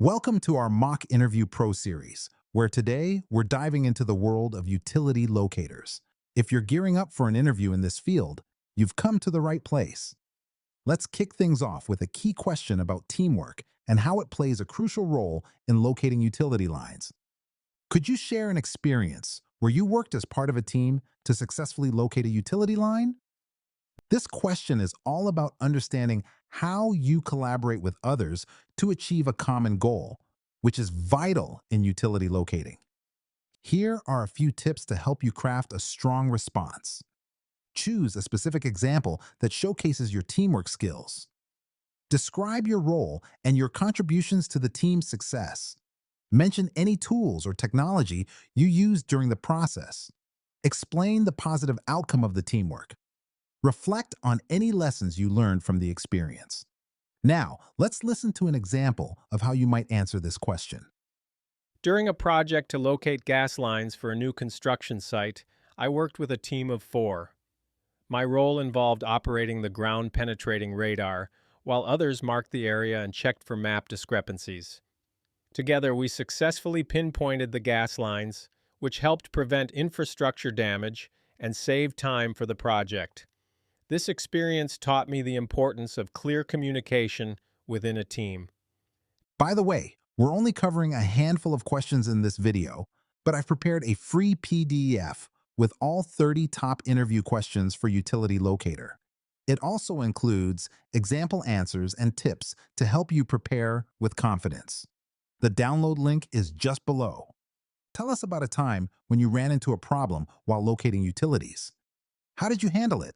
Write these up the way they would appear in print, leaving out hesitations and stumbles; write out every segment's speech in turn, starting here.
Welcome to our Mock Interview Pro series, where today we're diving into the world of utility locators. If you're gearing up for an interview in this field, you've come to the right place. Let's kick things off with a key question about teamwork and how it plays a crucial role in locating utility lines. Could you share an experience where you worked as part of a team to successfully locate a utility line? This question is all about understanding how you collaborate with others to achieve a common goal, which is vital in utility locating. Here are a few tips to help you craft a strong response. Choose a specific example that showcases your teamwork skills. Describe your role and your contributions to the team's success. Mention any tools or technology you used during the process. Explain the positive outcome of the teamwork. Reflect on any lessons you learned from the experience. Now, let's listen to an example of how you might answer this question. During a project to locate gas lines for a new construction site, I worked with a team of 4. My role involved operating the ground-penetrating radar, while others marked the area and checked for map discrepancies. Together, we successfully pinpointed the gas lines, which helped prevent infrastructure damage and save time for the project. This experience taught me the importance of clear communication within a team. By the way, we're only covering a handful of questions in this video, but I've prepared a free PDF with all 30 top interview questions for Utility Locator. It also includes example answers and tips to help you prepare with confidence. The download link is just below. Tell us about a time when you ran into a problem while locating utilities. How did you handle it?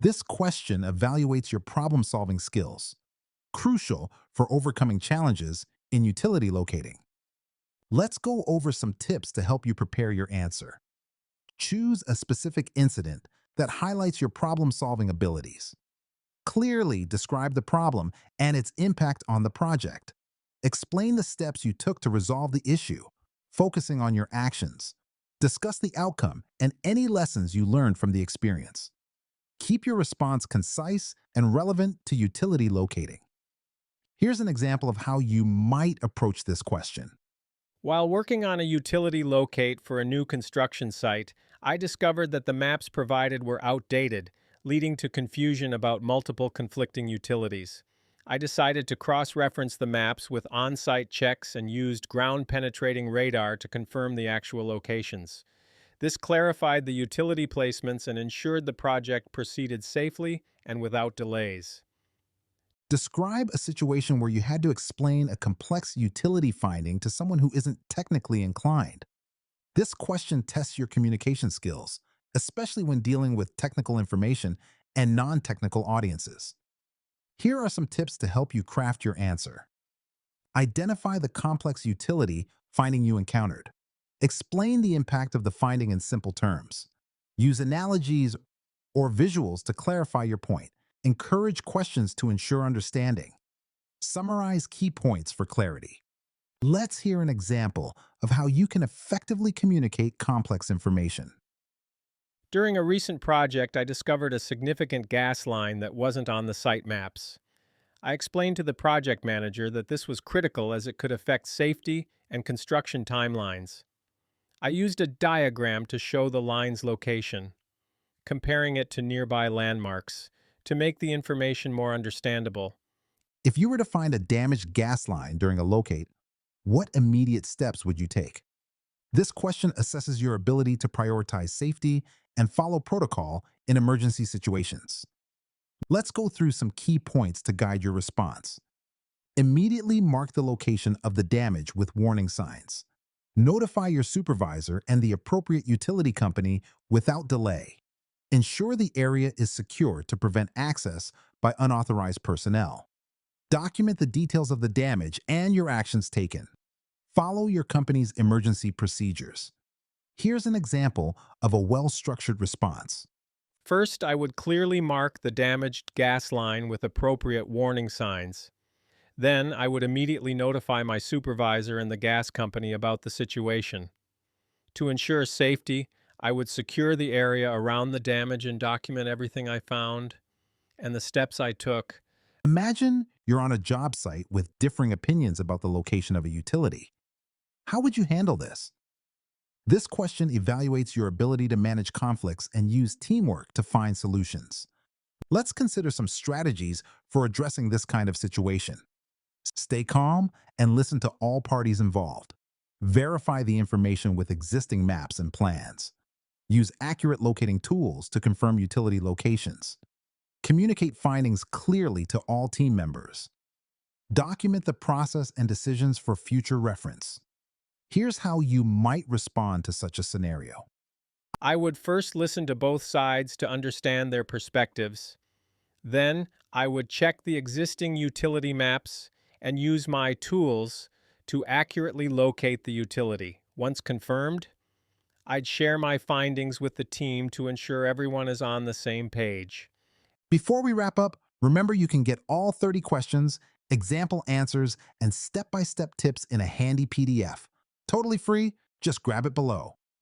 This question evaluates your problem-solving skills, crucial for overcoming challenges in utility locating. Let's go over some tips to help you prepare your answer. Choose a specific incident that highlights your problem-solving abilities. Clearly describe the problem and its impact on the project. Explain the steps you took to resolve the issue, focusing on your actions. Discuss the outcome and any lessons you learned from the experience. Keep your response concise and relevant to utility locating. Here's an example of how you might approach this question. While working on a utility locate for a new construction site, I discovered that the maps provided were outdated, leading to confusion about multiple conflicting utilities. I decided to cross-reference the maps with on-site checks and used ground-penetrating radar to confirm the actual locations. This clarified the utility placements and ensured the project proceeded safely and without delays. Describe a situation where you had to explain a complex utility finding to someone who isn't technically inclined. This question tests your communication skills, especially when dealing with technical information and non-technical audiences. Here are some tips to help you craft your answer. Identify the complex utility finding you encountered. Explain the impact of the finding in simple terms. Use analogies or visuals to clarify your point. Encourage questions to ensure understanding. Summarize key points for clarity. Let's hear an example of how you can effectively communicate complex information. During a recent project, I discovered a significant gas line that wasn't on the site maps. I explained to the project manager that this was critical as it could affect safety and construction timelines. I used a diagram to show the line's location, comparing it to nearby landmarks, to make the information more understandable. If you were to find a damaged gas line during a locate, what immediate steps would you take? This question assesses your ability to prioritize safety and follow protocol in emergency situations. Let's go through some key points to guide your response. Immediately mark the location of the damage with warning signs. Notify your supervisor and the appropriate utility company without delay. Ensure the area is secure to prevent access by unauthorized personnel. Document the details of the damage and your actions taken. Follow your company's emergency procedures. Here's an example of a well-structured response. First, I would clearly mark the damaged gas line with appropriate warning signs. Then, I would immediately notify my supervisor and the gas company about the situation. To ensure safety, I would secure the area around the damage and document everything I found and the steps I took. Imagine You're on a job site with differing opinions about the location of a utility. How would you handle this? This question evaluates your ability to manage conflicts and use teamwork to find solutions. Let's consider some strategies for addressing this kind of situation. Stay calm and listen to all parties involved. Verify the information with existing maps and plans. Use accurate locating tools to confirm utility locations. Communicate findings clearly to all team members. Document the process and decisions for future reference. Here's how you might respond to such a scenario. I would first listen to both sides to understand their perspectives. Then, I would check the existing utility maps and use my tools to accurately locate the utility. Once confirmed, I'd share my findings with the team to ensure everyone is on the same page. Before we wrap up, remember you can get all 30 questions, example answers, and step-by-step tips in a handy PDF. Totally free, just grab it below.